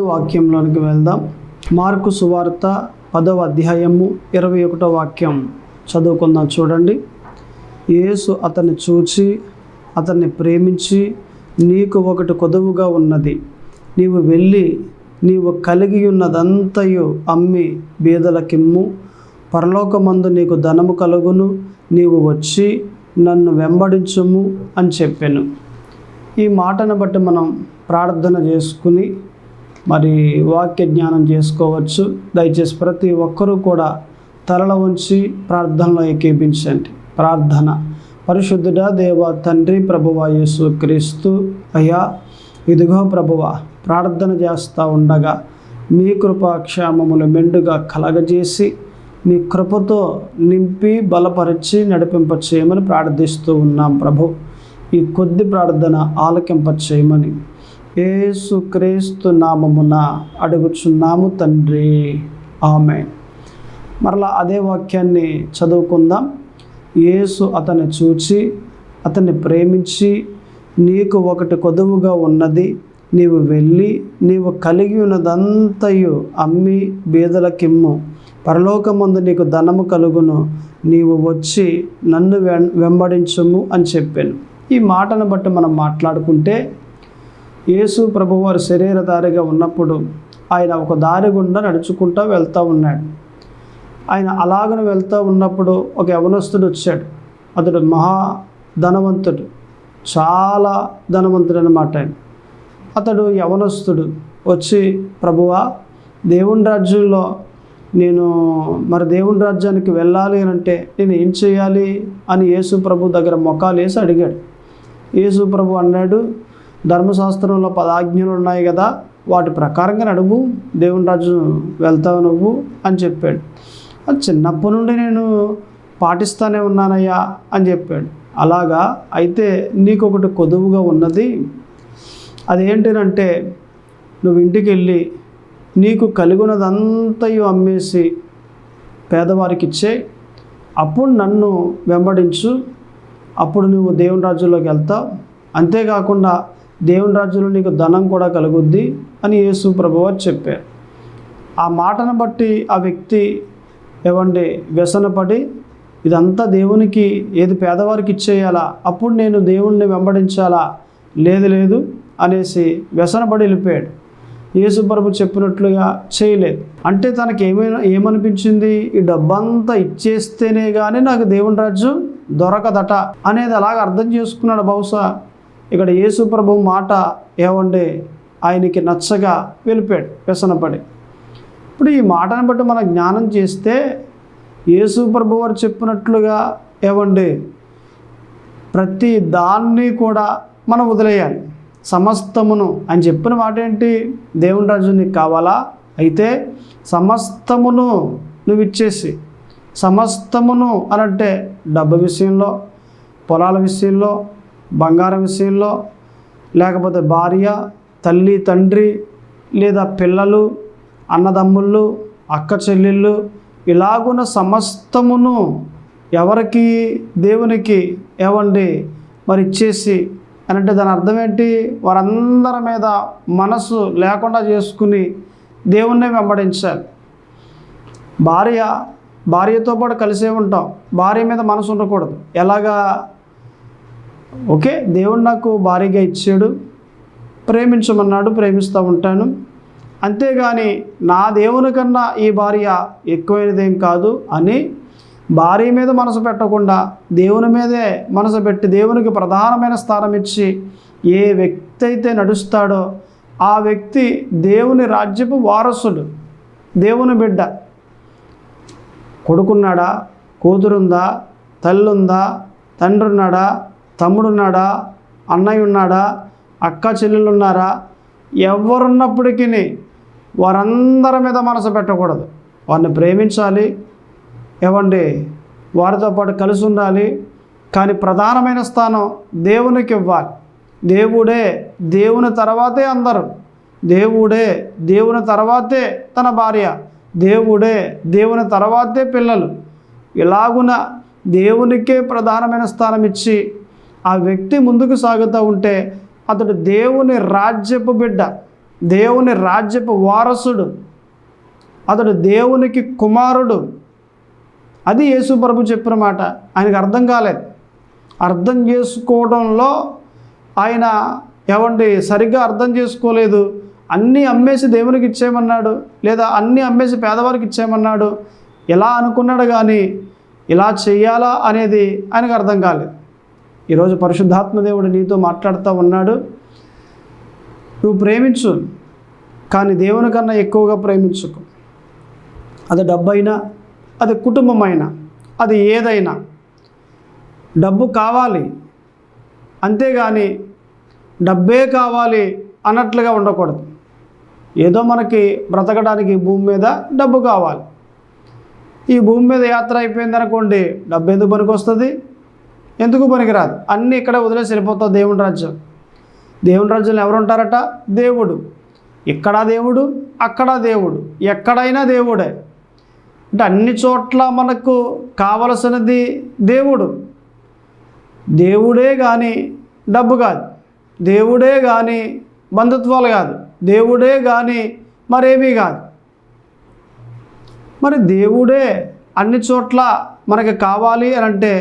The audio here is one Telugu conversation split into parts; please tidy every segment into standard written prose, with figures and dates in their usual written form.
వాక్యంలోనికి వెళ్దాం. మార్కు సువార్త 10వ అధ్యాయము 21వ వాక్యం చదువుకుందాం. చూడండి. యేసు అతన్ని చూచి అతన్ని ప్రేమించి, నీకు ఒకటి కొదువుగా ఉన్నది, నీవు వెళ్ళి నీవు కలిగి ఉన్నదంతయు అమ్మి బీదలకిమ్ము, పరలోకమందు నీకు ధనము కలుగును, నీవు వచ్చి నన్ను వెంబడించుము అని చెప్పాను. ఈ మాటను బట్టి మనం ప్రార్థన చేసుకుని మరి వాక్య జ్ఞానం చేసుకోవచ్చు. దయచేసి ప్రతి ఒక్కరూ కూడా తలల ఉంచి ప్రార్థనలో ఏకీపించండి. ప్రార్థన. పరిశుద్ధుడా దేవ తండ్రి, ప్రభువా యేసు క్రీస్తు, అయ్యా ఇదిగో ప్రభువా, ప్రార్థన చేస్తూ ఉండగా మీ కృపాక్షేమములు మెండుగా కలగజేసి మీ కృపతో నింపి బలపరిచి నడిపింపచేయమని ప్రార్థిస్తూ ఉన్నాం ప్రభు. ఈ కొద్ది ప్రార్థన ఆలకింపచేయమని యేసు క్రీస్తు నామమున అడుగుచున్నాము తండ్రి, ఆమేన్. మరలా అదే వాక్యాన్ని చదువుకుందాం. యేసు అతన్ని చూచి అతన్ని ప్రేమించి, నీకు ఒకటి కొదువుగా ఉన్నది, నీవు వెళ్ళి నీవు కలిగి ఉన్నదంతయు అమ్మి బీదలకిమ్ము, పరలోకమందు నీకు ధనము కలుగును, నీవు వచ్చి నన్ను వెంబడించుము అని చెప్పాను. ఈ మాటను బట్టి మనం మాట్లాడుకుంటే, యేసు ప్రభువారు శరీరధారిగా ఉన్నప్పుడు ఆయన ఒక దారి గుండా నడుచుకుంటూ వెళ్తూ ఉన్నాడు. ఆయన అలాగను వెళ్తూ ఉన్నప్పుడు ఒక యవనస్తుడు వచ్చాడు. అతడు మహా ధనవంతుడు, చాలా ధనవంతుడు అన్నమాట. అతడు యవనస్తుడు వచ్చి, ప్రభువా, దేవుని రాజ్యంలో నేను దేవుని రాజ్యానికి వెళ్ళాలి అని అంటే నేను ఏం చేయాలి అని యేసు ప్రభు దగ్గర మొక్కాలు వేసి అడిగాడు. యేసు ప్రభు అన్నాడు, ధర్మశాస్త్రంలో 10 ఆజ్ఞలు ఉన్నాయి కదా, వాటి ప్రకారంగా నడువు, దేవుని రాజ్యం వెళ్తావు నువ్వు అని చెప్పాడు. అది చిన్నప్పటి నుండి నేను పాటిస్తూనే ఉన్నానయ్యా అని చెప్పాడు. అలాగా అయితే నీకు ఒకటి కొదువుగా ఉన్నది, అదేంటినంటే నువ్వు ఇంటికి వెళ్ళి నీకు కలిగినదంతయు అమ్మేసి పేదవారికి ఇచ్చే, అప్పుడు నన్ను వెంబడించు, అప్పుడు నువ్వు దేవుని రాజ్యంలోకి వెళ్తావు, అంతేకాకుండా దేవుని రాజ్యంలో నీకు ధనం కూడా కలుగుద్ది అని యేసు ప్రభువారు చెప్పారు. ఆ మాటను బట్టి ఆ వ్యక్తి వ్యసనపడి, ఇదంతా దేవునికి, ఏది పేదవారికి ఇచ్చేయాలా, అప్పుడు నేను దేవుణ్ణి వెంబడించాలా, లేదు అనేసి వ్యసనపడి వెళ్ళిపోయాడు. యేసు ప్రభు చెప్పినట్లుగా చేయలేదు. అంటే తనకి ఏమనిపించింది, ఈ డబ్బంతా ఇచ్చేస్తేనే కానీ నాకు దేవుని రాజ్యం దొరకదట అనేది అలాగ అర్థం చేసుకున్నాడు బహుశా. ఇక్కడ యేసు ప్రభు మాట ఆయనకి నచ్చగా వెళ్ళిపోయాడు వ్యసనపడి. ఇప్పుడు ఈ మాటను బట్టి మనం జ్ఞానం చేస్తే, యేసు ప్రభు వారు చెప్పినట్లుగా ప్రతి దాన్ని కూడా మనం వదిలేయాలి. సమస్తమును అని చెప్పిన మాట ఏంటి, దేవుని రాజ్యం నీకు కావాలా, అయితే సమస్తమును నువ్వు ఇచ్చేసి, సమస్తమును అనంటే డబ్బు విషయంలో, పొలాల విషయంలో, బంగారం విషయంలో, లేకపోతే భార్య, తల్లి, తండ్రి, లేదా పిల్లలు, అన్నదమ్ముళ్ళు, అక్క చెల్లెళ్ళు, ఇలాగున్న సమస్తమును ఎవరికి, దేవునికి మరి ఇచ్చేసి అనంటే దాని అర్థం ఏంటి, వారందరి మీద మనసు లేకుండా చేసుకుని దేవుణ్ణి వెంబడించాలి. భార్యతో పాటు కలిసే ఉంటాం, భార్య మీద మనసు ఉండకూడదు. ఎలాగా, ఓకే దేవుడు నాకు భార్యగా ఇచ్చాడు, ప్రేమించమన్నాడు, ప్రేమిస్తూ ఉంటాను, అంతేగాని నా దేవుని కన్నా ఈ భార్య ఎక్కువైనదేం కాదు అని భార్య మీద మనసు పెట్టకుండా దేవుని మీదే మనసు పెట్టి దేవునికి ప్రధానమైన స్థానం ఇచ్చి ఏ వ్యక్తి అయితే నడుస్తాడో ఆ వ్యక్తి దేవుని రాజ్యపు వారసుడు, దేవుని బిడ్డ. కొడుకున్నాడా, కూతురుందా, తల్లుందా, తండ్రి ఉన్నాడా, తమ్ముడున్నాడా, అన్నయ్య ఉన్నాడా, అక్క చెల్లెలు ఉన్నారా, ఎవరున్నప్పటికీ వారందరి మీద మనసు పెట్టకూడదు. వారిని ప్రేమించాలి, వారితో పాటు కలిసి ఉండాలి, కానీ ప్రధానమైన స్థానం దేవునికి ఇవ్వాలి. దేవుడే దేవుని తర్వాతే అందరూ, దేవుడే దేవుని తర్వాతే తన భార్య, దేవుడే దేవుని తర్వాతే పిల్లలు. ఇలాగున దేవునికే ప్రధానమైన స్థానం ఇచ్చి ఆ వ్యక్తి ముందుకు సాగుతూ ఉంటే అతడు దేవుని రాజ్యపు బిడ్డ, దేవుని రాజ్యపు వారసుడు, అతడు దేవునికి కుమారుడు. అది యేసు ప్రభు చెప్పిన మాట. ఆయనకు అర్థం కాలేదు. అర్థం చేసుకోవడంలో ఆయన సరిగ్గా అర్థం చేసుకోలేదు. అన్నీ అమ్మేసి దేవునికి ఇచ్చేయమన్నాడు, లేదా అన్నీ అమ్మేసి పేదవారికి ఇచ్చేయమన్నాడు. ఎలా అనుకున్నాడు కానీ ఇలా చెయ్యాలా అనేది ఆయనకు అర్థం కాలేదు. ఈరోజు పరిశుద్ధాత్మ దేవుడు నీతో మాట్లాడుతూ ఉన్నాడు. నువ్వు ప్రేమించు, కానీ దేవుని కన్నా ఎక్కువగా ప్రేమించుకో. అది డబ్బైనా, అది కుటుంబమైనా, అది ఏదైనా. డబ్బు కావాలి, అంతేగాని డబ్బే కావాలి అన్నట్లుగా ఉండకూడదు. ఏదో మనకి బ్రతకడానికి భూమి మీద డబ్బు కావాలి. ఈ భూమి మీద యాత్ర అయిపోయింది అనుకోండి, డబ్బు ఎందుకు పనికొస్తుంది? ఎందుకు పనికిరాదు. అన్నీ ఇక్కడ వదిలేసి వెళ్ళిపోతావు దేవుని రాజ్యం. దేవుని రాజ్యంలో ఎవరు ఉంటారట? దేవుడు. ఇక్కడ దేవుడు, అక్కడ దేవుడు, ఎక్కడైనా దేవుడే. అంటే అన్ని చోట్ల మనకు కావలసినది దేవుడు. దేవుడే కానీ డబ్బు కాదు, దేవుడే కానీ బంధుత్వాలు కాదు, దేవుడే కానీ మరేమీ కాదు. మరి దేవుడే అన్ని చోట్ల మనకి కావాలి అని అంటే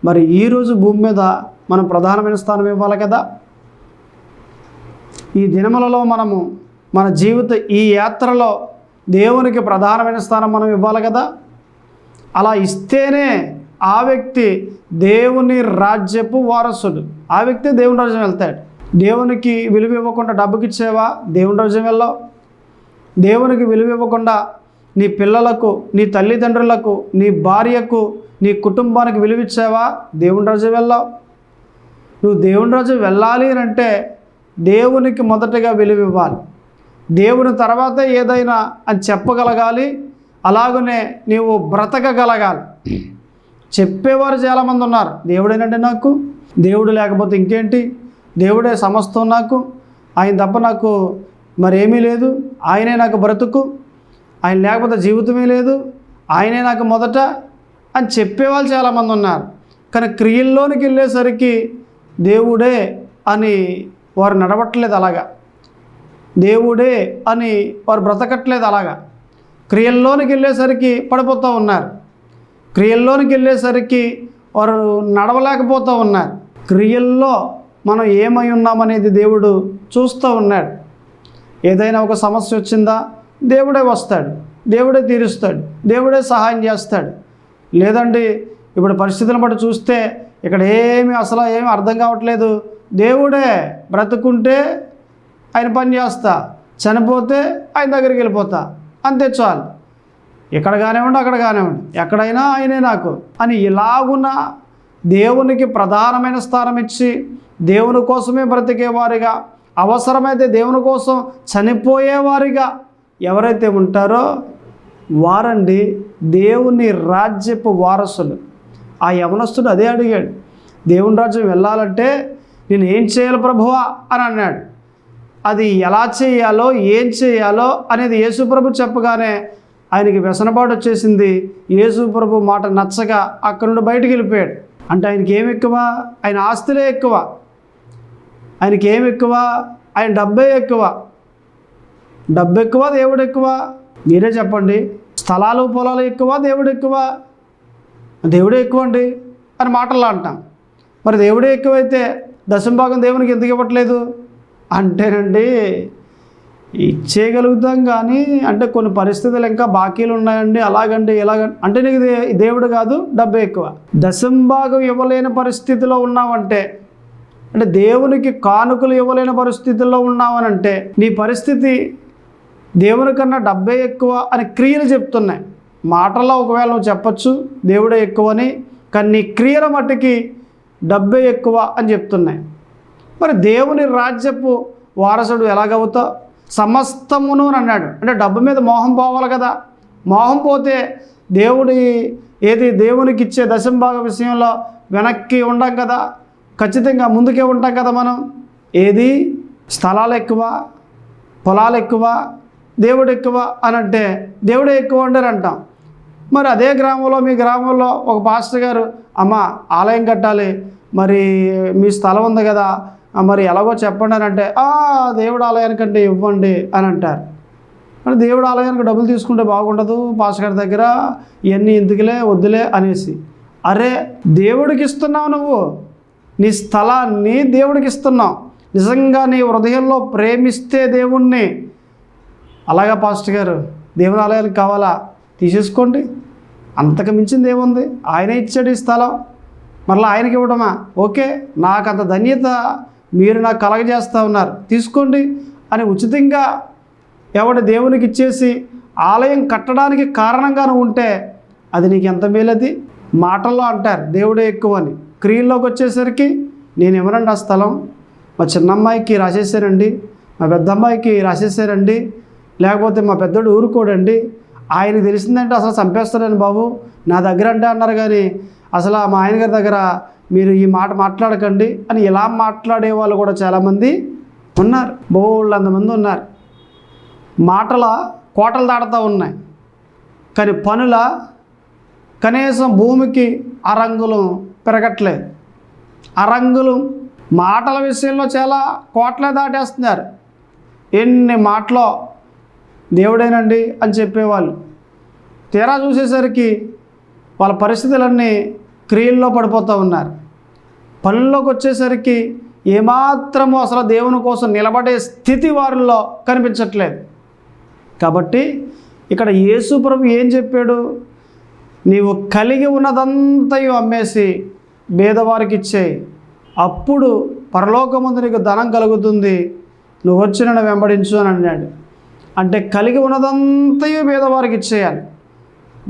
మరి ఈరోజు భూమి మీద మనం ప్రధానమైన స్థానం ఇవ్వాలి కదా. ఈ దినములలో మనము మన జీవిత ఈ యాత్రలో దేవునికి ప్రధానమైన స్థానం మనం ఇవ్వాలి కదా. అలా ఇస్తేనే ఆ వ్యక్తి దేవుని రాజ్యపు వారసుడు. ఆ వ్యక్తి దేవుని రాజ్యం వెళ్తాడు. దేవునికి విలువ ఇవ్వకుండా డబ్బుకి ఇచ్చేవా, దేవుని రాజ్యం వెళ్ళావు. దేవునికి విలువ ఇవ్వకుండా నీ పిల్లలకు, నీ తల్లిదండ్రులకు, నీ భార్యకు, నీ కుటుంబానికి విలువ ఇచ్చావా, దేవుని రాజ్యం వెళ్ళావు. నువ్వు దేవుని రాజ్యం వెళ్ళాలి అని అంటే దేవునికి మొదటగా విలువ ఇవ్వాలి. దేవుని తర్వాత ఏదైనా అని చెప్పగలగాలి. అలాగనే నీవు బ్రతకగలగాలి. చెప్పేవారు చాలామంది ఉన్నారు. దేవుడేనండి నాకు, దేవుడు లేకపోతే ఇంకేంటి, దేవుడే సమస్తం నాకు, ఆయన తప్ప నాకు మరేమీ లేదు, ఆయనే నాకు బ్రతుకు, ఆయన లేకపోతే జీవితమే లేదు, ఆయనే నాకు మొదట అని చెప్పేవాళ్ళు చాలామంది ఉన్నారు. కానీ క్రియల్లోనికి వెళ్ళేసరికి దేవుడే అని వారు నడవట్లేదు. అలాగా దేవుడే అని వారు బ్రతకట్లేదు. అలాగా క్రియల్లోనికి వెళ్ళేసరికి పడిపోతూ ఉన్నారు. క్రియల్లోనికి వెళ్ళేసరికి వారు నడవలేకపోతూ ఉన్నారు. క్రియల్లో మనం ఏమై ఉన్నామనేది దేవుడు చూస్తూ ఉన్నాడు. ఏదైనా ఒక సమస్య వచ్చిందా, దేవుడే వస్తాడు, దేవుడే తీరుస్తాడు, దేవుడే సహాయం చేస్తాడు. లేదండి ఇప్పుడు పరిస్థితులను బట్టి చూస్తే ఇక్కడ అసలు ఏమీ అర్థం కావట్లేదు. దేవుడే బ్రతుకుంటే ఆయన పని చేస్తా, చనిపోతే ఆయన దగ్గరికి వెళ్ళిపోతా, అంతే చాలు. ఇక్కడ కానివ్వండి, అక్కడ కానివ్వండి, ఎక్కడైనా ఆయనే నాకు అని ఇలాగున్న దేవునికి ప్రధానమైన స్థానం ఇచ్చి దేవుని కోసమే బ్రతికేవారిగా, అవసరమైతే దేవుని కోసం చనిపోయేవారిగా ఎవరైతే ఉంటారో వారండి దేవుని రాజ్యపు వారసులు. ఆ యవనస్తుడు అదే అడిగాడు. దేవుని రాజ్యం వెళ్ళాలంటే నేను ఏం చేయాలి ప్రభువా అని అన్నాడు. అది ఎలా చేయాలో, ఏం చేయాలో అనేది యేసుప్రభు చెప్పగానే ఆయనకి వ్యసనపాటు వచ్చేసింది. యేసుప్రభు మాట నచ్చక అక్కడి నుండి బయటికి వెళ్ళిపోయాడు. అంటే ఆయనకి ఏమి ఎక్కువ? ఆయన ఆస్తులే ఎక్కువ. ఆయనకి ఏమి ఎక్కువ? ఆయన డబ్బే ఎక్కువ. డబ్బు ఎక్కువ, దేవుడు ఎక్కువ? మీరే చెప్పండి. స్థలాలు పొలాలు ఎక్కువ, దేవుడు ఎక్కువ? దేవుడే ఎక్కువ అండి అని మాటల్లో అంటాం. మరి దేవుడే ఎక్కువైతే దశంభాగం దేవునికి ఎందుకు ఇవ్వట్లేదు అంటేనండి, ఇచ్చేయగలుగుతాం కానీ అంటే కొన్ని పరిస్థితులు ఇంకా బాకీలు ఉన్నాయండి, అలాగండి ఇలాగండి అంటే నీకు దేవుడు కాదు, డబ్బే ఎక్కువ. దశంభాగం ఇవ్వలేని పరిస్థితిలో ఉన్నావంటే, అంటే దేవునికి కానుకలు ఇవ్వలేని పరిస్థితుల్లో ఉన్నావనంటే నీ పరిస్థితి దేవుని కన్నా డబ్బే ఎక్కువ అని క్రియలు చెప్తున్నాయి. మాటల్లో ఒకవేళ నువ్వు చెప్పచ్చు దేవుడే ఎక్కువ అని, కానీ నీ క్రియల మట్టుకి డబ్బే ఎక్కువ అని చెప్తున్నాయి. మరి దేవుని రాజ్యపు వారసుడు ఎలాగవుతావు? సమస్తమును అన్నాడు. అంటే డబ్బు మీద మోహం పోవాలి కదా. మోహం పోతే దేవునికి ఇచ్చే దశంభాగ విషయంలో వెనక్కి ఉండం కదా, ఖచ్చితంగా ముందుకే ఉంటాం కదా మనం. ఏది స్థలాలు ఎక్కువ, పొలాలు ఎక్కువ, దేవుడు ఎక్కువ అని అంటే దేవుడే ఎక్కువ ఉండరు అంటాం. మరి అదే గ్రామంలో, మీ గ్రామంలో ఒక పాస్టర్ గారు, అమ్మ ఆలయం కట్టాలి, మరి మీ స్థలం ఉంది కదా, మరి ఎలాగో చెప్పండి అని అంటే దేవుడు ఆలయానికంటే ఇవ్వండి అని అంటారు. మరి దేవుడు ఆలయానికి డబ్బులు తీసుకుంటే బాగుండదు పాస్టర్ గారి దగ్గర, ఇవన్నీ ఎందుకులే వద్దులే అనేసి. అరే దేవుడికి ఇస్తున్నావు, నువ్వు నీ స్థలాన్ని దేవుడికి ఇస్తున్నావు. నిజంగా నీ హృదయంలో ప్రేమిస్తే దేవుణ్ణి, అలాగా పాస్టర్ గారు దేవుని ఆలయానికి కావాలా తీసేసుకోండి, అంతకు మించింది ఏముంది, ఆయనే ఇచ్చాడు ఈ స్థలం, మరలా ఆయనకి ఇవ్వడమా, ఓకే నాకు అంత ధన్యత మీరు నాకు కలగజేస్తూ ఉన్నారు తీసుకోండి అని ఉచితంగా ఎవడు దేవునికి ఇచ్చేసి ఆలయం కట్టడానికి కారణంగా నువ్వు ఉంటే అది నీకు ఎంత మేలది. మాటల్లో అంటారు దేవుడే ఎక్కువ అని, క్రియల్లోకి వచ్చేసరికి నేను ఇవ్వనండి ఆ స్థలం, మా చిన్నమ్మాయికి రాసేసారండి, మా పెద్దమ్మాయికి రాసేసారండి, లేకపోతే మా పెద్దోడు ఊరుకోడండి, ఆయనకి తెలిసిందంటే అసలు చంపేస్తారని బాబు నా దగ్గర అంటే అన్నారు, కానీ అసలు మా ఆయన గారి దగ్గర మీరు ఈ మాట మాట్లాడకండి అని ఇలా మాట్లాడే వాళ్ళు కూడా చాలామంది ఉన్నారు, బోళ్ళంతమంది ఉన్నారు. మాటల కోటలు దాడుతూ ఉన్నాయి, కానీ పనుల కనీసం భూమికి అరంగులం పెరగట్లేదు. అరంగులు మాటల విషయంలో చాలా కోట్లే దాటేస్తున్నారు. ఎన్ని మాటలో దేవుడేనండి అని చెప్పేవాళ్ళు, తీరా చూసేసరికి వాళ్ళ పరిస్థితులన్నీ క్రియల్లో పడిపోతూ ఉన్నారు. పనుల్లోకి వచ్చేసరికి ఏమాత్రము అసలు దేవుని కోసం నిలబడే స్థితి వారిలో కనిపించట్లేదు. కాబట్టి ఇక్కడ యేసు ప్రభు ఏం చెప్పాడు, నీవు కలిగి ఉన్నదంతయు అమ్మేసి పేదవారికి ఇచ్చేయి, అప్పుడు పరలోకమందు నీకు ధనం కలుగుతుంది, నువ్వు వచ్చి నన్ను వెంబడించు అని అన్నాడు. అంటే కలిగి ఉన్నదంతయు పేదవారికి ఇచ్చేయాలి.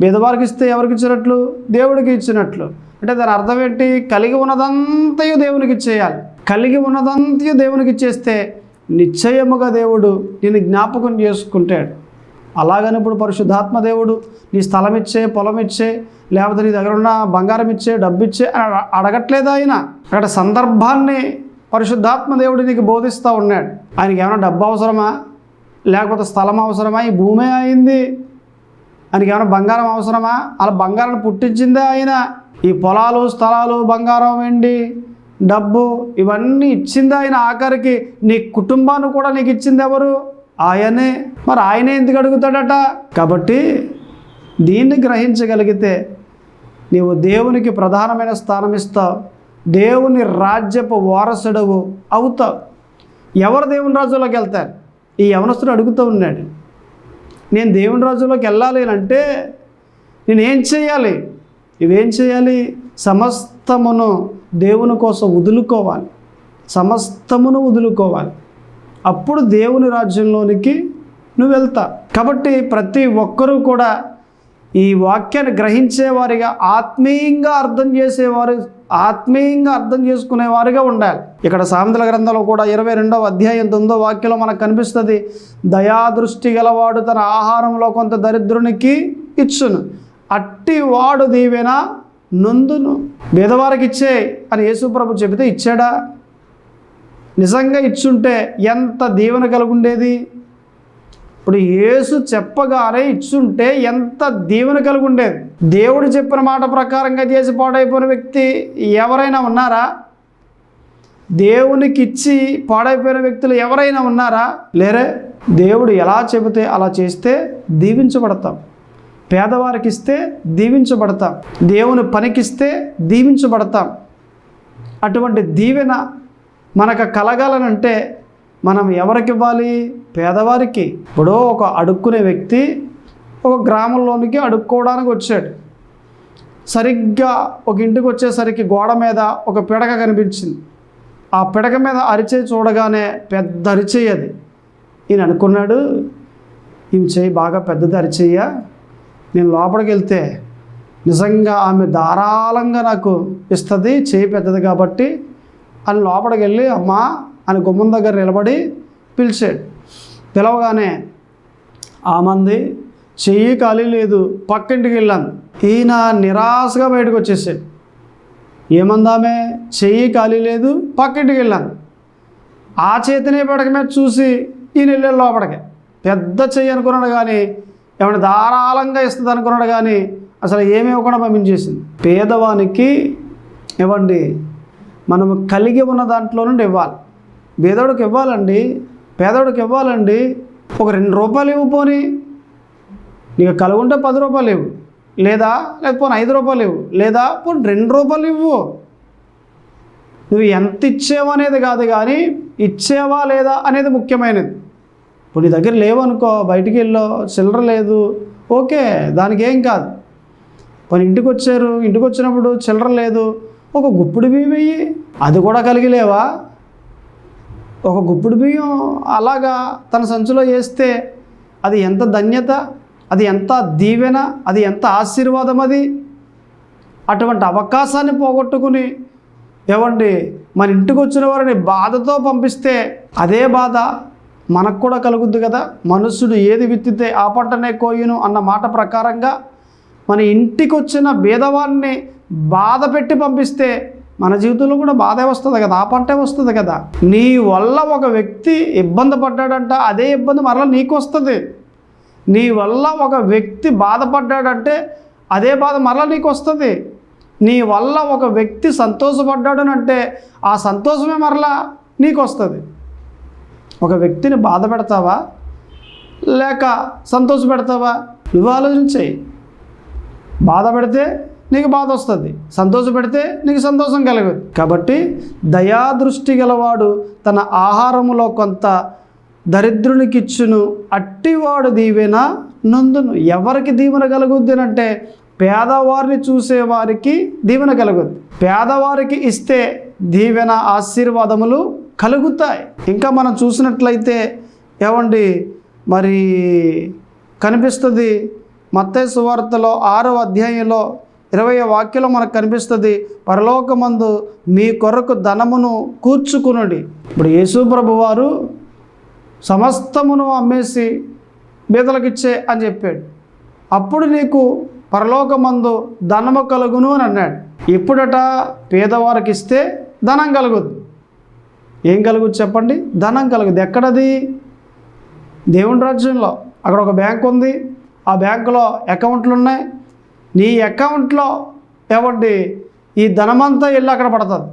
పేదవారికి ఇస్తే ఎవరికి ఇచ్చినట్లు, దేవుడికి ఇచ్చినట్లు. అంటే దాని అర్థం ఏంటి, కలిగి ఉన్నదంతయు దేవునికి ఇచ్చేయాలి. కలిగి ఉన్నదంతయు దేవునికి ఇచ్చేస్తే నిశ్చయముగా దేవుడు నిన్ను జ్ఞాపకం చేసుకుంటాడు. అలాగని ఇప్పుడు పరిశుద్ధాత్మ దేవుడు నీ స్థలం ఇచ్చే, పొలం ఇచ్చే, లేకపోతే నీ దగ్గర ఉన్న బంగారం ఇచ్చే, డబ్బు ఇచ్చే అడగట్లేదు. ఆయన అక్కడ సందర్భాన్ని పరిశుద్ధాత్మ దేవుడు నీకు బోధిస్తూ ఉన్నాడు. ఆయనకి ఏమైనా డబ్బు అవసరమా, లేకపోతే స్థలం అవసరమా, ఈ భూమే అయింది, ఆయనకి ఏమైనా బంగారం అవసరమా, అలా బంగారాన్ని పుట్టించిందే ఆయన. ఈ పొలాలు, స్థలాలు, బంగారం, వెండి, డబ్బు ఇవన్నీ ఇచ్చింది ఆయన. ఆఖరికి నీ కుటుంబాన్ని కూడా నీకు ఇచ్చింది ఎవరు, ఆయనే. మరి ఆయనే ఎందుకు అడుగుతాడట. కాబట్టి దీన్ని గ్రహించగలిగితే నీవు దేవునికి ప్రధానమైన స్థానం ఇస్తావు, దేవుని రాజ్యపు వారసుడవు అవుతావు. ఎవరు దేవుని రాజ్యంలోకి వెళ్తారు, ఈ యవనస్తుడు అడుగుతూ ఉన్నాడు, నేను దేవుని రాజ్యంలోకి వెళ్ళాలి అంటే నేనేం చేయాలి, ఇవేం చేయాలి, సమస్తమును దేవుని కోసం వదులుకోవాలి, సమస్తమును వదులుకోవాలి, అప్పుడు దేవుని రాజ్యంలోనికి నువ్వు వెళ్తావు. కాబట్టి ప్రతి ఒక్కరూ కూడా ఈ వాక్యాన్ని గ్రహించేవారిగా, ఆత్మీయంగా అర్థం చేసేవారు, ఆత్మీయంగా అర్థం చేసుకునేవారుగా ఉండాలి. ఇక్కడ సామెతల గ్రంథంలో కూడా 22వ అధ్యాయం 9వ వాక్యంలో మనకు కనిపిస్తుంది, దయాదృష్టి గలవాడు తన ఆహారంలో కొంత దరిద్రునికి ఇచ్చును, అట్టి వాడు దీవెన నొందును. పేదవారికి ఇచ్చే అని యేసుప్రభు చెబితే ఇచ్చాడా? నిజంగా ఇచ్చుంటే ఎంత దీవెన కలుగుండేది. ఇప్పుడు యేసు చెప్పగానే ఇచ్చుంటే ఎంత దీవెన కలుగుండేది. దేవుడు చెప్పిన మాట ప్రకారంగా చేసి పాడైపోయిన వ్యక్తి ఎవరైనా ఉన్నారా? దేవునికి ఇచ్చి పాడైపోయిన వ్యక్తులు ఎవరైనా ఉన్నారా? లేరే. దేవుడు ఎలా చెబితే అలా చేస్తే దీవించబడతాం. పేదవారికి ఇస్తే దీవించబడతాం, దేవుని పనికిస్తే దీవించబడతాం. అటువంటి దీవెన మనకు కలగాలనంటే మనం ఎవరికి ఇవ్వాలి? పేదవారికి. ఇప్పుడు ఒక అడుక్కునే వ్యక్తి ఒక గ్రామంలోనికి అడుక్కోవడానికి వచ్చాడు. సరిగ్గా ఒక ఇంటికి వచ్చేసరికి గోడ మీద ఒక పిడక కనిపించింది. ఆ పిడక మీద అరిచేయి చూడగానే పెద్ద అరిచేయి అది. ఈయన అనుకున్నాడు, ఈమె చేయి బాగా పెద్దది అరిచేయ్యా, నేను లోపలికి వెళ్తే నిజంగా ఆమె ధారాళంగా నాకు ఇస్తుంది, చేయి పెద్దది కాబట్టి అని లోపలికి వెళ్ళి అమ్మా అని గుమ్మం దగ్గర నిలబడి పిలిచాడు. పిలవగానే ఆమంది చెయ్యి ఖాళీ లేదు, పక్కింటికి వెళ్ళాను. ఈయన నిరాశగా బయటకు వచ్చేసాడు. ఏమందామే? చెయ్యి ఖాళీ లేదు, పక్కింటికి వెళ్ళాను. ఆ చేతినే పిడక మీద చూసి ఈయన వెళ్ళాడు లోపలికి. పెద్ద చెయ్యి అనుకున్నాడు కానీ ఏమైనా ధారాళంగా ఇస్తుంది అనుకున్నాడు కానీ అసలు ఏమి ఇవ్వకుండా పంపించేసింది. పేదవానికి ఇవ్వండి, మనము కలిగి ఉన్న దాంట్లో నుండి ఇవ్వాలి. పేదోడికి ఇవ్వాలండి. ఒక 2 రూపాయలు ఇవ్వు, పోనీ నీకు కలుగుంటే 10 రూపాయలు ఇవ్వు, లేకపోతే 5 రూపాయలు ఇవ్వు, లేదా పోనీ 2 రూపాయలు ఇవ్వు. నువ్వు ఎంత ఇచ్చేవా అనేది కాదు, కానీ ఇచ్చేవా లేదా అనేది ముఖ్యమైనది. ఇప్పుడు నీ దగ్గర లేవనుకో, బయటికి వెళ్ళో, చిల్లర లేదు, ఓకే, దానికి ఏం కాదు. పోనీ ఇంటికి వచ్చినప్పుడు చిల్లర లేదు, ఒక గుప్పుడు బియ్యం వెయ్యి, అది కూడా కలిగి లేవా? ఒక గుప్పుడు బియ్యం అలాగా తన సంచిలో వేస్తే అది ఎంత ధన్యత, అది ఎంత దీవెన, అది ఎంత ఆశీర్వాదం. అది అటువంటి అవకాశాన్ని పోగొట్టుకుని మన ఇంటికి వచ్చిన వారిని బాధతో పంపిస్తే అదే బాధ మనకు కూడా కలుగుద్ది కదా. మనుషుడు ఏది విత్తితే ఆ పంటనే కోయును అన్న మాట ప్రకారంగా మన ఇంటికి వచ్చిన బీదవాడిని బాధ పెట్టి పంపిస్తే మన జీవితంలో కూడా బాధే వస్తుంది కదా, ఆ పంటే వస్తుంది కదా. నీ వల్ల ఒక వ్యక్తి ఇబ్బంది పడ్డాడంట, అదే ఇబ్బంది మరలా నీకు వస్తుంది. నీ వల్ల ఒక వ్యక్తి బాధపడ్డాడంటే అదే బాధ మరలా నీకు వస్తుంది. నీ వల్ల ఒక వ్యక్తి సంతోషపడ్డాడనంటే ఆ సంతోషమే మరలా నీకు వస్తుంది. ఒక వ్యక్తిని బాధ పెడతావా లేక సంతోష పెడతావా? నువ్వు ఆలోచించేయి. బాధ పెడితే నీకు బాధ వస్తుంది, సంతోష పెడితే నీకు సంతోషం కలగదు. కాబట్టి దయాదృష్టి గలవాడు తన ఆహారములో కొంత దరిద్రునికిచ్చును, అట్టివాడు దీవెన నందును. ఎవరికి దీవెన కలుగుద్ది అంటే పేదవారిని చూసేవారికి దీవెన కలుగుద్ది. పేదవారికి ఇస్తే దీవెన ఆశీర్వాదములు కలుగుతాయి. ఇంకా మనం చూసినట్లయితే మరి కనిపిస్తుంది మత్తయి సువార్తలో 6వ అధ్యాయంలో 20వ వాక్యంలో మనకు కనిపిస్తుంది, పరలోకమందు మీ కొరకు ధనమును కూర్చుకునుడి. ఇప్పుడు యేసు ప్రభు వారు సమస్తమును అమ్మేసి బీదలకిచ్చే అని చెప్పాడు. అప్పుడు నీకు పరలోకమందు ధనము కలుగును అని అన్నాడు. ఎప్పుడట? పేదవారికి ఇస్తే ధనం కలుగుద్ది. ఏం కలుగుద్ది చెప్పండి? ధనం కలుగుద్ది. ఎక్కడది? దేవుని రాజ్యంలో. అక్కడ ఒక బ్యాంక్ ఉంది, ఆ బ్యాంకులో అకౌంట్లు ఉన్నాయి. నీ అకౌంట్లో ఈ ధనమంతా వెళ్ళి అక్కడ పడుతుంది.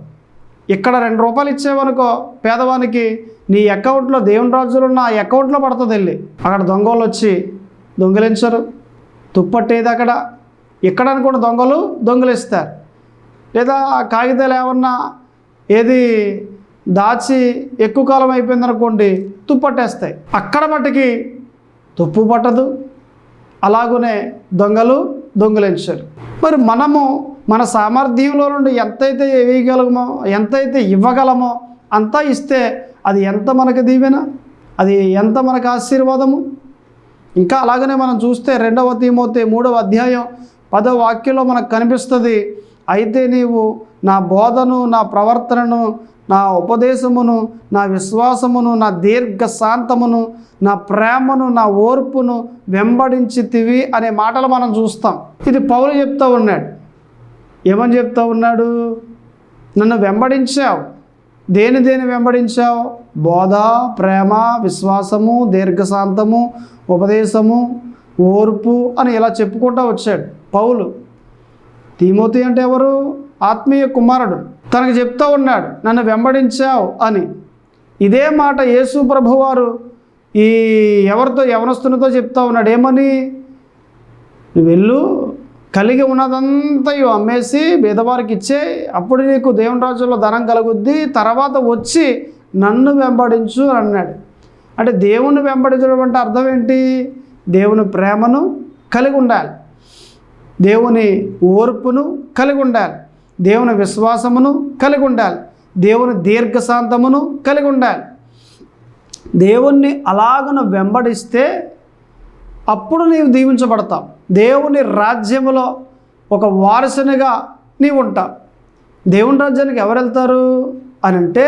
ఇక్కడ 2 రూపాయలు ఇచ్చేవనుకో పేదవానికి, నీ అకౌంట్లో దేవుని రాజ్యంలో ఉన్న ఆ అకౌంట్లో పడుతుంది వెళ్ళి. అక్కడ దొంగలు వచ్చి దొంగిలించరు, తుప్పట్టేది అక్కడ. ఇక్కడ అనుకోండి దొంగలు దొంగిలిస్తారు, లేదా కాగితాలు ఏమన్నా దాచి ఎక్కువ కాలం అయిపోయిందనుకోండి తుప్పట్టేస్తాయి. అక్కడ మట్టుకి తుప్పు పట్టదు, అలాగనే దొంగలు దొంగిలించారు. మరి మనము మన సామర్థ్యంలో నుండి ఎంతైతే వేయగలమో, ఎంతైతే ఇవ్వగలమో అంతా ఇస్తే అది ఎంత మనకు దీవెన, అది ఎంత మనకు ఆశీర్వాదము. ఇంకా అలాగనే మనం చూస్తే 2వ తిమోతి 3వ అధ్యాయం 10వ వాక్యంలో మనకు కనిపిస్తుంది, అయితే నీవు నా బోధను, నా ప్రవర్తనను, నా ఉపదేశమును, నా విశ్వాసమును, నా దీర్ఘశాంతమును, నా ప్రేమను, నా ఓర్పును వెంబడించితివి అనే మాటలు మనం చూస్తాం. ఇది పౌలు చెప్తూ ఉన్నాడు. ఏమని చెప్తూ ఉన్నాడు? నన్ను వెంబడించావు. దేని వెంబడించావు? బోధ, ప్రేమ, విశ్వాసము, దీర్ఘశాంతము, ఉపదేశము, ఓర్పు అని ఇలా చెప్పుకుంటూ వచ్చాడు పౌలు. తిమోతి అంటే ఎవరు? ఆత్మీయ కుమారుడు. తనకు చెప్తూ ఉన్నాడు నన్ను వెంబడించావు అని. ఇదే మాట యేసు ప్రభువారు యవనస్తునితో చెప్తా ఉన్నాడు. ఏమని? నువ్వు వెళ్ళు, కలిగి ఉన్నదంతా అమ్మేసి బీదవారికి ఇచ్చే, అప్పుడు నీకు దేవుని రాజ్యంలో ధనం కలుగుద్ది, తర్వాత వచ్చి నన్ను వెంబడించు అన్నాడు. అంటే దేవుని వెంబడించడం అంటే అర్థం ఏంటి? దేవుని ప్రేమను కలిగి ఉండాలి, దేవుని ఓర్పును కలిగి ఉండాలి, దేవుని విశ్వాసమును కలిగి ఉండాలి, దేవుని దీర్ఘశాంతమును కలిగి ఉండాలి. దేవుణ్ణి అలాగను వెంబడిస్తే అప్పుడు నీవు దీవించబడతావు. దేవుని రాజ్యములో ఒక వారసునిగా నీవు ఉంటావు. దేవుని రాజ్యానికి ఎవరు వెళ్తారు అని అంటే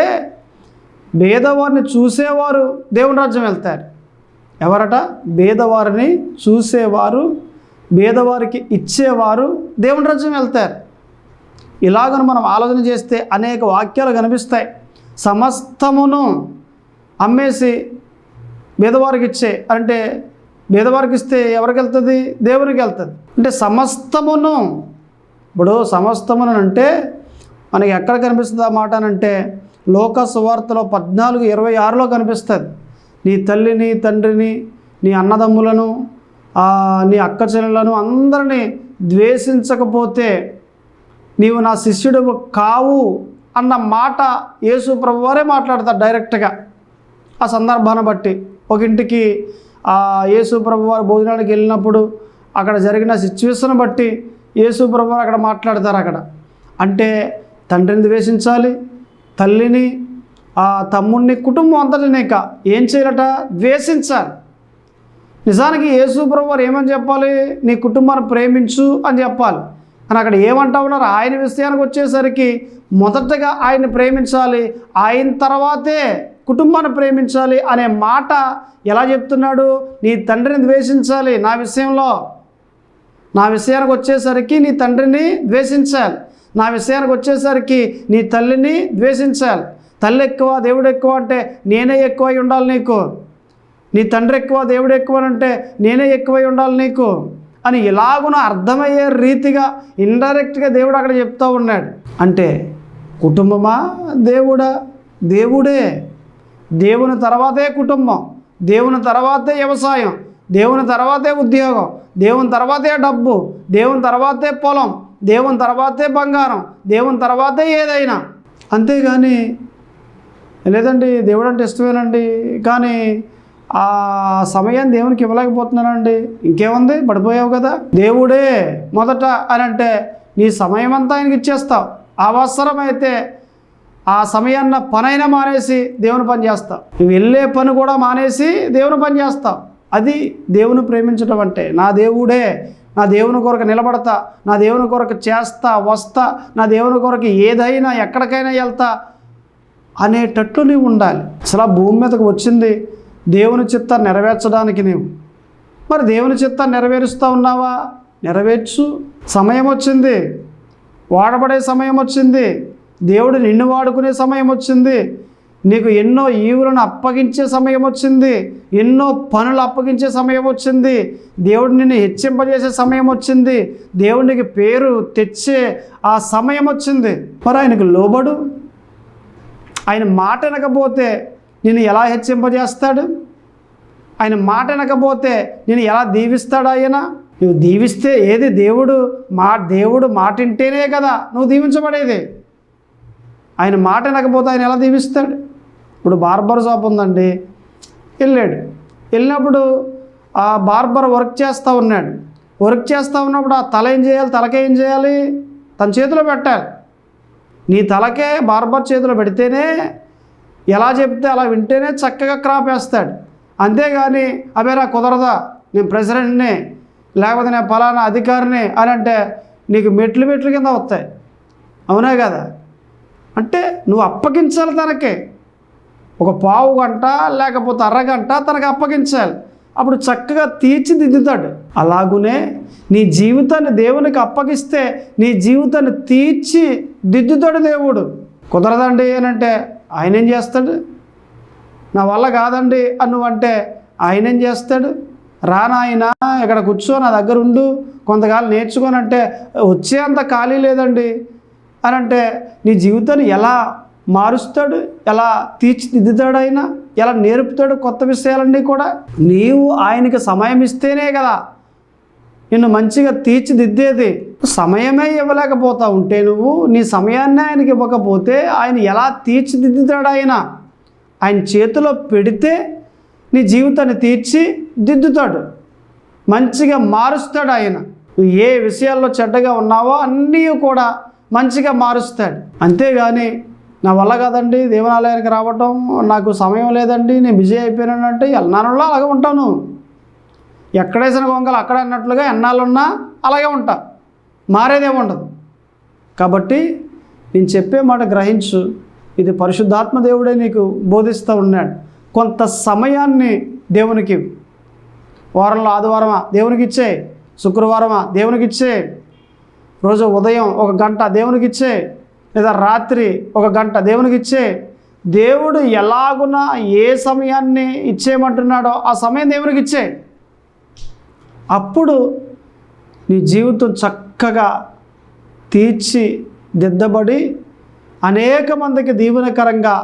బీదవారిని చూసేవారు దేవుని రాజ్యం వెళ్తారు. ఎవరట? బీదవారిని చూసేవారు, బీదవారికి ఇచ్చేవారు దేవుని రాజ్యం వెళ్తారు. ఇలాగను మనం ఆలోచన చేస్తే అనేక వాక్యాలు కనిపిస్తాయి. సమస్తమును అమ్మేసి బీదవారికి ఇచ్చే అంటే బీదవారికి ఇస్తే ఎవరికి వెళ్తుంది? దేవునికి వెళ్తుంది. అంటే సమస్తమును, ఇప్పుడు సమస్తమును అంటే మనకి ఎక్కడ కనిపిస్తుంది ఆ మాట అంటే లోక సువార్తలో 14:26లో కనిపిస్తుంది. నీ తల్లిని, తండ్రిని, నీ అన్నదమ్ములను, నీ అక్క చెల్లెలను అందరినీ ద్వేషించకపోతే నీవు నా శిష్యుడు కావు అన్న మాట యేసు ప్రభువారే మాట్లాడతారు డైరెక్ట్గా. ఆ సందర్భాన్ని బట్టి ఒక ఇంటికి యేసు ప్రభువారు భోజనానికి వెళ్ళినప్పుడు అక్కడ జరిగిన సిచ్యువేషన్ బట్టి యేసు ప్రభువారు అక్కడ మాట్లాడతారు. అక్కడ అంటే తండ్రిని ద్వేషించాలి, తల్లిని, తమ్ముడిని, కుటుంబం అంతటినీ ఏం చేయాలట? ద్వేషించాలి. నిజానికి యేసు ప్రభువారు ఏమని చెప్పాలి? నీ కుటుంబాన్ని ప్రేమించు అని చెప్పాలి. అని అక్కడ ఏమంటా ఉన్నారు? ఆయన విషయానికి వచ్చేసరికి మొదటగా ఆయన్ని ప్రేమించాలి, ఆయన తర్వాతే కుటుంబాన్ని ప్రేమించాలి అనే మాట ఎలా చెప్తున్నాడు? నీ తండ్రిని ద్వేషించాలి. నా విషయానికి వచ్చేసరికి నీ తండ్రిని ద్వేషించాలి. నా విషయానికి వచ్చేసరికి నీ తల్లిని ద్వేషించాలి. తల్లి ఎక్కువ దేవుడు ఎక్కువ అంటే నేనే ఎక్కువై ఉండాలి నీకు. నీ తండ్రి ఎక్కువ దేవుడు ఎక్కువ అంటే నేనే ఎక్కువై ఉండాలి నీకు అని ఇలాగున అర్థమయ్యే రీతిగా ఇండైరెక్ట్గా దేవుడు అక్కడ చెప్తూ ఉన్నాడు. అంటే కుటుంబమా దేవుడా? దేవుడే. దేవుని తర్వాతే కుటుంబం, దేవుని తర్వాతే వ్యవసాయం, దేవుని తర్వాతే ఉద్యోగం, దేవుని తర్వాతే డబ్బు, దేవుని తర్వాతే పొలం, దేవుని తర్వాతే బంగారం, దేవుని తర్వాతే ఏదైనా. అంతేగాని లేదండి దేవుడు అంటే ఇష్టమేనండి కానీ ఆ సమయాన్ని దేవునికి ఇవ్వలేకపోతున్నానండి, ఇంకేముంది పడిపోయావు కదా, దేవుడే మొదట అని అంటే నీ సమయం అంతా ఆయనకి ఇచ్చేస్తావు. అవసరమైతే ఆ సమయాన్న పనైనా మానేసి దేవుని పని చేస్తావు. నువ్వు వెళ్ళే పని కూడా మానేసి దేవుని పని చేస్తావు. అది దేవుని ప్రేమించడం అంటే. నా దేవుడే, నా దేవుని కొరకు నిలబడతా, నా దేవుని కొరకు చేస్తా, వస్తా, నా దేవుని కొరకు ఏదైనా ఎక్కడికైనా వెళ్తా అనేటట్లు నీవు ఉండాలి. అసలు ఆ భూమి మీదకి వచ్చింది దేవుని చిత్తాన్ని నెరవేర్చడానికి. నీవు మరి దేవుని చిత్తాన్ని నెరవేరుస్తూ ఉన్నావా? నెరవేర్చు. సమయం వచ్చింది, వాడబడే సమయం వచ్చింది, దేవుడు నిన్ను వాడుకునే సమయం వచ్చింది, నీకు ఎన్నో ఈవులను అప్పగించే సమయం వచ్చింది, ఎన్నో పనులు అప్పగించే సమయం వచ్చింది, దేవుడు నిన్ను హెచ్చింపజేసే సమయం వచ్చింది, దేవునికి పేరు తెచ్చే ఆ సమయం వచ్చింది. మరి ఆయనకు లోబడు. ఆయన మాట వినకపోతే నిన్ను ఎలా హెచ్చింపజేస్తాడు? ఆయన మాట వినకపోతే నేను ఎలా దీవిస్తాడు? ఆయన నువ్వు దీవిస్తే ఏది దేవుడు మాట వింటేనే కదా నువ్వు దీవించబడేది. ఆయన మాట వినకపోతే ఆయన ఎలా దీవిస్తాడు? ఇప్పుడు బార్బర్ షాప్ ఉందండి, వెళ్ళినప్పుడు ఆ బార్బర్ వర్క్ చేస్తూ ఉన్నాడు. వర్క్ చేస్తూ ఉన్నప్పుడు ఆ తల ఏం చేయాలి? తలకే ఏం చేయాలి? తన చేతిలో పెట్టాలి. నీ తలకే బార్బర్ చేతిలో పెడితేనే, ఎలా చెప్తే అలా వింటేనే చక్కగా క్రాప్ వేస్తాడు. అంతేగాని అవేరా కుదరదా, నేను ప్రెసిడెంట్ని లేకపోతే నేను ఫలానా అధికారిని అని అంటే నీకు మెట్లు కింద వస్తాయి. అవునే కదా? అంటే నువ్వు అప్పగించాలి తనకే. ఒక పావు గంట లేకపోతే అరగంట తనకు అప్పగించాలి. అప్పుడు చక్కగా తీర్చిదిద్దుతాడు. అలాగునే నీ జీవితాన్ని దేవునికి అప్పగిస్తే నీ జీవితాన్ని తీర్చిదిద్దుతాడు దేవుడు. కుదరదండి అని అంటే ఆయన ఏం చేస్తాడు? నా వల్ల కాదండి అని నువ్వంటే ఆయన ఏం చేస్తాడు? రానాయన ఇక్కడ కూర్చో, నా దగ్గర ఉండు, కొంతకాలం నేర్చుకొని అంటే వచ్చే అంత ఖాళీ లేదండి అని అంటే నీ జీవితాన్ని ఎలా మారుస్తాడు, ఎలా తీర్చిదిద్దుతాడు, ఆయన ఎలా నేర్పుతాడు కొత్త విషయాలన్నీ కూడా. నీవు ఆయనకి సమయం ఇస్తేనే కదా నిన్ను మంచిగా తీర్చిదిద్దేది. సమయమే ఇవ్వలేకపోతా ఉంటే నువ్వు నీ సమయాన్ని ఆయనకి ఇవ్వకపోతే ఆయన ఎలా తీర్చిదిద్దుతాడు? ఆయన చేతిలో పెడితే నీ జీవితాన్ని తీర్చిదిద్దుతాడు, మంచిగా మారుస్తాడు. ఆయన నువ్వు ఏ విషయాల్లో చెడ్డగా ఉన్నావో అన్నీ కూడా మంచిగా మారుస్తాడు. అంతేగాని నా వల్ల కాదండి దేవాలయానికి రావటం, నాకు సమయం లేదండి, నేను బిజీ అయిపోయానంటే ఎన్నాళ్ళలో అలాగే ఉంటాను. ఎక్కడేసిన గొంగలు అక్కడ అన్నట్లుగా ఎన్నాళ్ళున్నా అలాగే ఉంటా, మారేదేమో ఉండదు. కాబట్టి నేను చెప్పే మాట గ్రహించు. ఇది పరిశుద్ధాత్మ దేవుడే నీకు బోధిస్తూ ఉన్నాడు. కొంత సమయాన్ని దేవునికి, వారంలో ఆదివారమా దేవునికి ఇచ్చే, శుక్రవారమా దేవునికి ఇచ్చే, రోజు ఉదయం 1 గంట దేవునికి ఇచ్చే, లేదా రాత్రి 1 గంట దేవునికి ఇచ్చే. దేవుడు ఎలాగున ఏ సమయాన్ని ఇచ్చేయమంటున్నాడో ఆ సమయం దేవునికి ఇచ్చే. అప్పుడు నీ జీవితం చక్కగా తీర్చిదిద్దబడి అనేక మందికి దీవెనకరంగా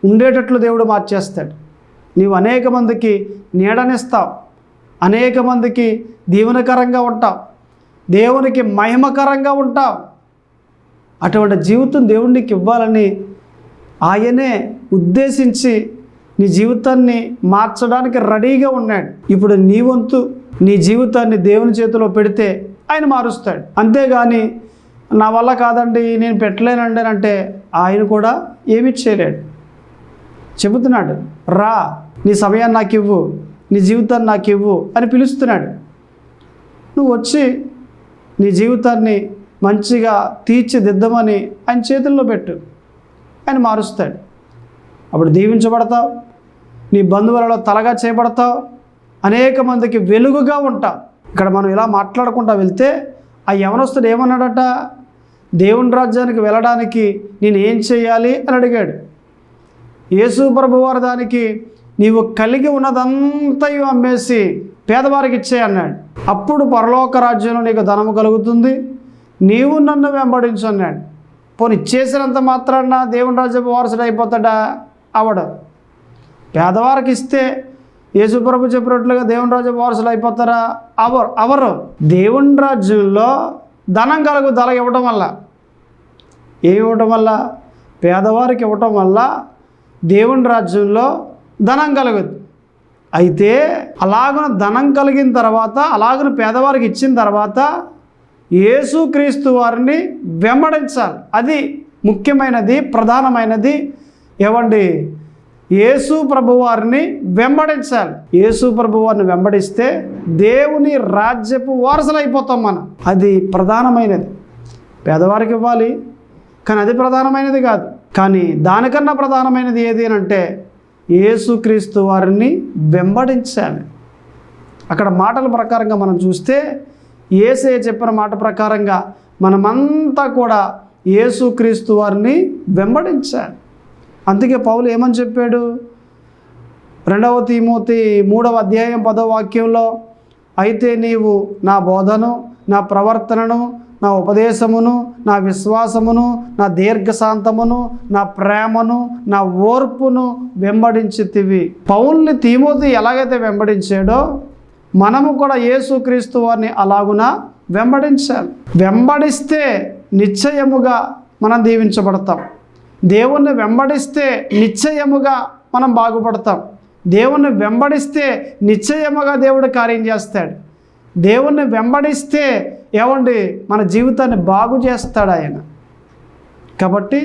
ఉండేటట్లు దేవుడు మార్చేస్తాడు. నీవు అనేక మందికి నీడనిస్తావు, అనేక మందికి దీవెనకరంగా ఉంటావు, దేవునికి మహిమకరంగా ఉంటావు. అటువంటి జీవితం దేవుడు నీకు ఇవ్వాలని ఆయనే ఉద్దేశించి నీ జీవితాన్ని మార్చడానికి రెడీగా ఉన్నాడు. ఇప్పుడు నీ వంతు నీ జీవితాన్ని దేవుని చేతిలో పెడితే ఆయన మారుస్తాడు. అంతేగాని నా వల్ల కాదండి, నేను పెట్టలేనండి అంటే ఆయన కూడా ఏమీ చేయలేడు. చెబుతున్నాడు, రా, నీ సమయాన్ని నాకు ఇవ్వు, నీ జీవితాన్ని నాకు ఇవ్వు అని పిలుస్తున్నాడు. నువ్వు వచ్చి నీ జీవితాన్ని మంచిగా తీర్చిదిద్దమని ఆయన చేతుల్లో పెట్టు, ఆయన మారుస్తాడు. అప్పుడు దీవించబడతావు, నీ బంధువులలో తలగా చేయబడతావు, అనేక మందికి వెలుగుగా ఉంటావు. ఇక్కడ మనం ఇలా మాట్లాడుకుంటూ వెళ్తే ఆ యవనస్తుడు ఏమన్నాడట, దేవుని రాజ్యానికి వెళ్ళడానికి నేను ఏం చేయాలి అని అడిగాడు. యేసు ప్రభువారు దానికి నీవు కలిగి ఉన్నదంతా అమ్మేసి పేదవారికి ఇచ్చే అన్నాడు. అప్పుడు పరలోక రాజ్యంలో నీకు ధనము కలుగుతుంది, నీవు నన్ను వెంబడించు అన్నాడు. పోనీ ఇచ్చేసినంత మాత్రాన దేవుని రాజ్యపు వారసుడు అయిపోతాడా? అవడు. పేదవారికి ఇస్తే యేసుప్రభు చెప్పినట్లుగా దేవుని రాజ్యపు వారసులు అయిపోతారా? అవరు. దేవుని రాజ్యంలో ధనం కలుగుదల ఇవ్వటం వల్ల, ఏమి ఇవ్వటం వల్ల? పేదవారికి ఇవ్వటం వల్ల దేవుని రాజ్యంలో ధనం కలుగుద్ది. అయితే అలాగన ధనం కలిగిన తర్వాత, అలాగన పేదవారికి ఇచ్చిన తర్వాత యేసుక్రీస్తు వారిని వెంబడించాలి. అది ముఖ్యమైనది, ప్రధానమైనది. ఏవండి? యేసు ప్రభువారిని వెంబడించాలి. యేసు ప్రభువారిని వెంబడిస్తే దేవుని రాజ్యపు వారసులు అయిపోతాం మనం. అది ప్రధానమైనది. పేదవారికి ఇవ్వాలి, కానీ అది ప్రధానమైనది కాదు. కానీ దానికన్నా ప్రధానమైనది ఏది అంటే యేసుక్రీస్తు వారిని వెంబడించాలి. అక్కడ మాటల ప్రకారంగా మనం చూస్తే యేసే చెప్పిన మాట ప్రకారంగా మనమంతా కూడా యేసుక్రీస్తు వారిని వెంబడించాలి. అందుకే పౌలు ఏమని చెప్పాడు? 2 తిమోతి 3వ అధ్యాయం 10వ వాక్యంలో, అయితే నీవు నా బోధను, నా ప్రవర్తనను, నా ఉపదేశమును, నా విశ్వాసమును, నా దీర్ఘశాంతమును, నా ప్రేమను, నా ఓర్పును వెంబడించితివి. పౌల్ని తిమోతి ఎలాగైతే వెంబడించాడో మనము కూడా యేసుక్రీస్తు వారిని అలాగున వెంబడించాలి. వెంబడిస్తే నిశ్చయముగా మనం దీవించబడతాం. దేవుణ్ణి వెంబడిస్తే నిశ్చయముగా మనం బాగుపడతాం. దేవుణ్ణి వెంబడిస్తే నిశ్చయముగా దేవుడు కార్యం చేస్తాడు. దేవుణ్ణి వెంబడిస్తే ఏమండి మన జీవితాన్ని బాగు చేస్తాడు ఆయన. కాబట్టి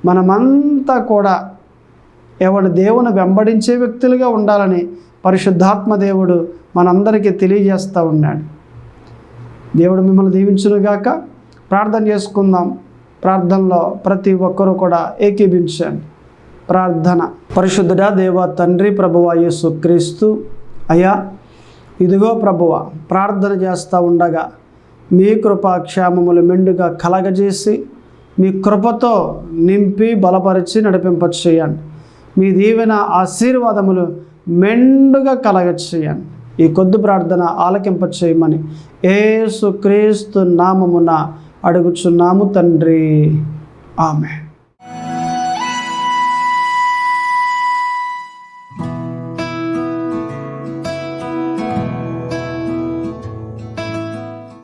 మనమంతా కూడా ఏమండి దేవుని వెంబడించే వ్యక్తులుగా ఉండాలని పరిశుద్ధాత్మ దేవుడు మనందరికీ తెలియజేస్తూ ఉన్నాడు. దేవుడు మిమ్మల్ని దీవించునుగాక. ప్రార్థన చేసుకుందాం. ప్రార్థనలో ప్రతి ఒక్కరూ కూడా ఏకీభించండి. ప్రార్థన. పరిశుద్ధుడా దేవ తండ్రి, ప్రభువా యేసుక్రీస్తు, అయ్యా ఇదిగో ప్రభువా, ప్రార్థన చేస్తూ ఉండగా మీ కృపా క్షేమములు మెండుగా కలగజేసి మీ కృపతో నింపి బలపరిచి నడిపింపచేయండి. మీ దీవెన ఆశీర్వాదములు మెండుగా కలగచేయండి. ఈ కొద్ది ప్రార్థన ఆలకింపచేయమని యేసుక్రీస్తు నామమున అడుగుచున్నాము తండ్రి. ఆమేన్.